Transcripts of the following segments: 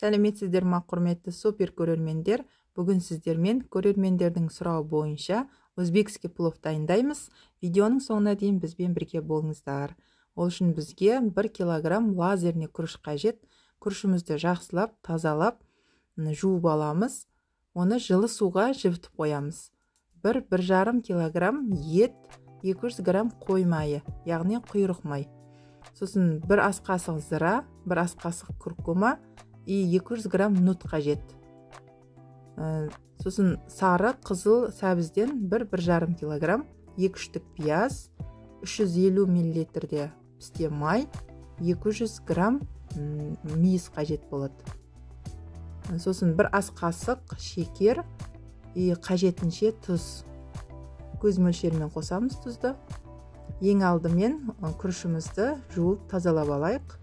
Сәлеметсіздер ма, құрметті супер көрермендер. Бүгін сіздермен көрермендердің сұрауы бойынша өзбекский плов дайындаймыз. Видеоның соңына дейін бізбен бірге болыңыздар. Ол үшін бізге 1 килограмм лазерный күріш қажет. Күрішімізді жақсылап, тазалап, жуып аламыз. Оны жылы суға жібітіп қоямыз. 1-1,5 килограмм ет, 200 грамм қой майы, яғни құйрық май. Сосын 1 ас қасық зыра, 1 ас қасық күркума и 200 грамм нут қажет. Сосын сары, қызыл сәбізден 1-1,5 килограмм, 2 түк пияз, 350 миллилитрде пісте май, 200 грамм мейіз қажет болады. Сосын 1 ас қасық шекер и қажетінше тұз. Көз мөлшерімен қосамыз тұзды. Ең алдымен күрішімізді жуып тазалап алайық.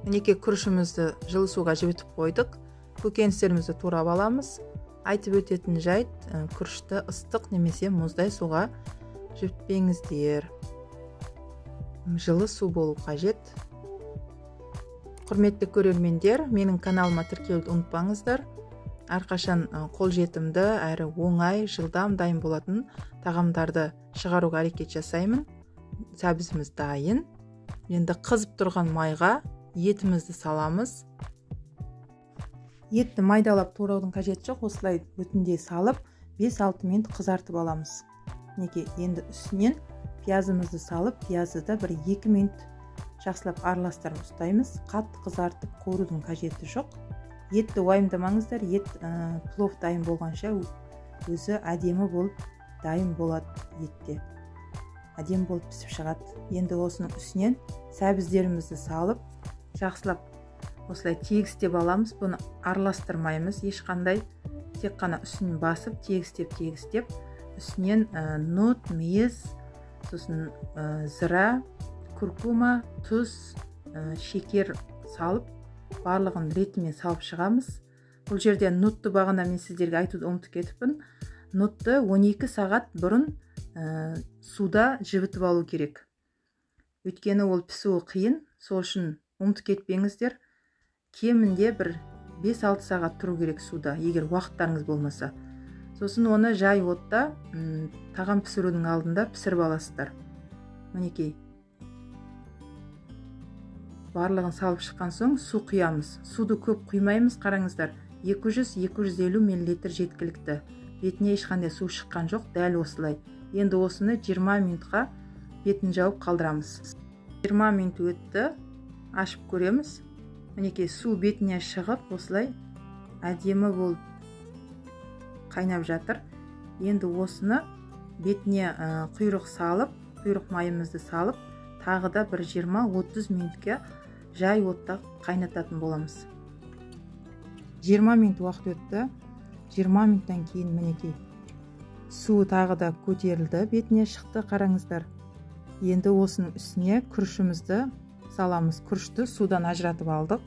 Мінекей күрішімізді жылы суға жібітіп қойдық. Көкөністерімізді турап аламыз. Айтып өтетін жайт, күрішті ыстық немесе мұздай суға жібітпеңіздер. Жылы су болу қажет. Құрметті көрермендер, менің каналыма тіркелуді ұмытпаңыздар. Әрқашан қолжетімді әрі оңай, жылдам дайын болатын тағамдарды шығаруға әрекет жасаймын. Сәбізіміз дайын. Енді қызып тұрған майға етімізді саламыз. Етті майдалап тураудың қажеті жоқ. Осылай бүтіндей салып 5-6 минут қызартып аламыз. Неге енді үстінен пиязымызды салып, пиязды да 1-2 минут жақсылап араластырып ұстаймыз. Қатты қызартып қуырудың қажеті жоқ. Етті уайымдамаңыздар, ет плов дайын болғанша өзі әдемі болып дайын болады етте. Әдемі болып пісіп шығады. Енді осының үстінен сәбіздерімізді салып, жақсылап осылай тегістеп аламыз. Бұны араластырмаймыз. Ешқандай, тек қана үстінен басып, тегістеп, үстінен нут, мейіз, сосын зыра, күркума, тұз, шекер салып, барлығын ретімен салып шығамыз. Бұл жерде нутты бағана мен сіздерге айтуды ұмытып кетіппін. Нутты 12 сағат бұрын суда жібітіп алу керек. Өйткені ол пісуі қиын, сол үшін ұмытып кетпеңіздер. Кемінде 5-6 сағат тұру керек суда, егер уақыттарыңыз болмаса. Сосын оны жай отта тағам пісірудің алдында пісіріп аласыздар. Мінекей. Барлығын салып шыққан соң су құямыз. Суды көп құймаймыз, қараңыздар. 200-250 мл жеткілікті. Бетіне ешқандай су шыққан жоқ, дәл осылай. Енді осыны 20 минутқа бетін жауып қалдырамыз. 20 минут өтті, ашып көреміз. Мінекей су бетіне шығып, осылай әдемі болып қайнап жатыр. Енді осыны бетіне құйрық салып, құйрық майымызды салып, тағы да 20-30 минутқа жай отта қайнататын боламыз. 20 минут уақыт өтті. 20 минуттан кейін мінекей су тағы да көтерілді, бетіне шықты, қараңыздар. Енді осының үстіне күрішімізді саламыз. Күрішті судан ажыратып алдық.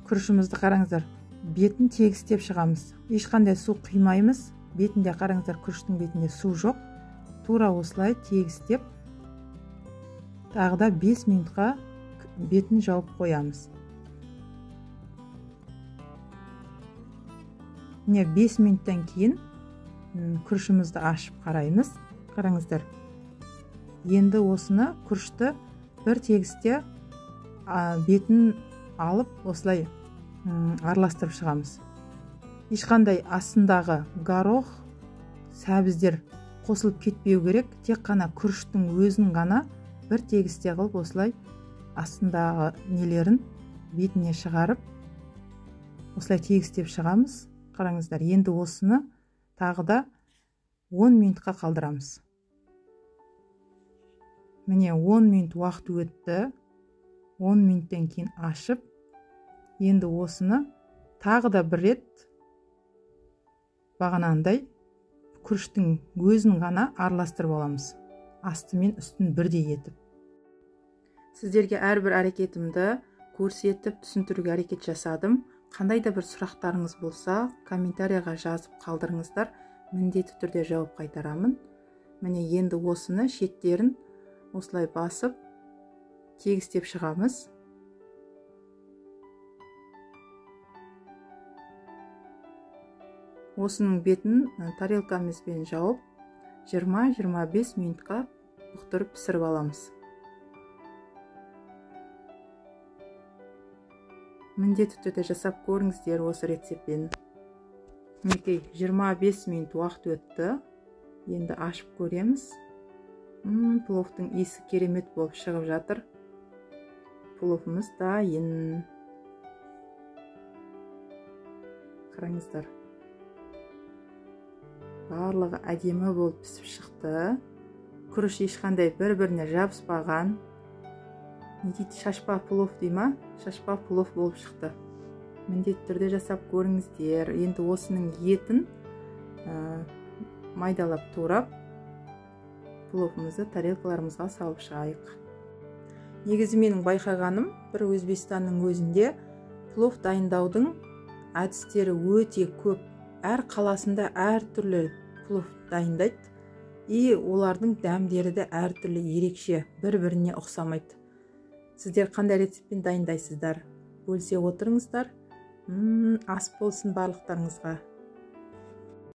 Күрішімізді қараңыздар, бетін тегістеп шығамыз. Ешқандай су құймаймыз. Бетінде қараңыздар, күріштің бетінде су жоқ. Тура осылай тегістеп, тағы да 5 минутқа бетін жауып қоямыз. Міне 5 минуттан кейін күрішімізді ашып қараймыз. Қараңыздар. Енді осыны күрішті бір тегісте бетін алып, осылай араластырып шығамыз. Ешқандай астындағы горох, сәбіздер қосылып кетпеу керек. Тек қана күріштің өзін ғана бір тегісте қылып, осылай астындағы нелерін бетіне шығарып, осылай тегістеп шығамыз. Қараңыздар, енді осыны тағы да 10 минутқа қалдырамыз. Міне 10 минут уақыт өтті. 10 минуттан кейін ашып, енді осыны тағы да бір рет бағанағындай күріштің өзін ғана араластырып аламыз. Асты мен үстін бірдей етіп. Сіздерге әрбір әрекетімді көрсетіп, түсіндіруге әрекет жасадым. Қандай да бір сұрақтарыңыз болса, комментарияға жазып қалдырыңыздар. Міндетті түрде жауап қайтарамын. Міне енді осыны шеттерін осылай басып тегістеп шығамыз. Осының бетін тарелкамызбен жауып 20-25 минутқа бұқтырып пісіріп аламыз. Міндетті түрде жасап көріңіздер осы рецептпен. Мінекей 25 минут уақыт өтті. Енді ашып көреміз. Пловтың иісі керемет болып шығып жатыр. Пловымыз дайын. Қараңыздар. Барлығы әдемі болып пісіп шықты. Күріш ешқандай бір-біріне жабыспаған. Не дейді, шашпа плов дей ма? Шашпа плов болып шықты. Міндетті түрде жасап көріңіздер. Енді осының етін майдалап турап, пловымызды тарелкаларымызға салып шығайық. Негізі менің байқағаным, бір Өзбекстанның өзінде плов дайындаудың әдістері өте көп. Әр қаласында әр түрлі плов дайындайды. И олардың дәмдері де әр түрлі ерекше, бір-біріне ұқсамайды. Сіздер қандай рецептпен дайындайсыздар? Бөлісе отырыңыздар. Ас болсын барлықтарыңызға.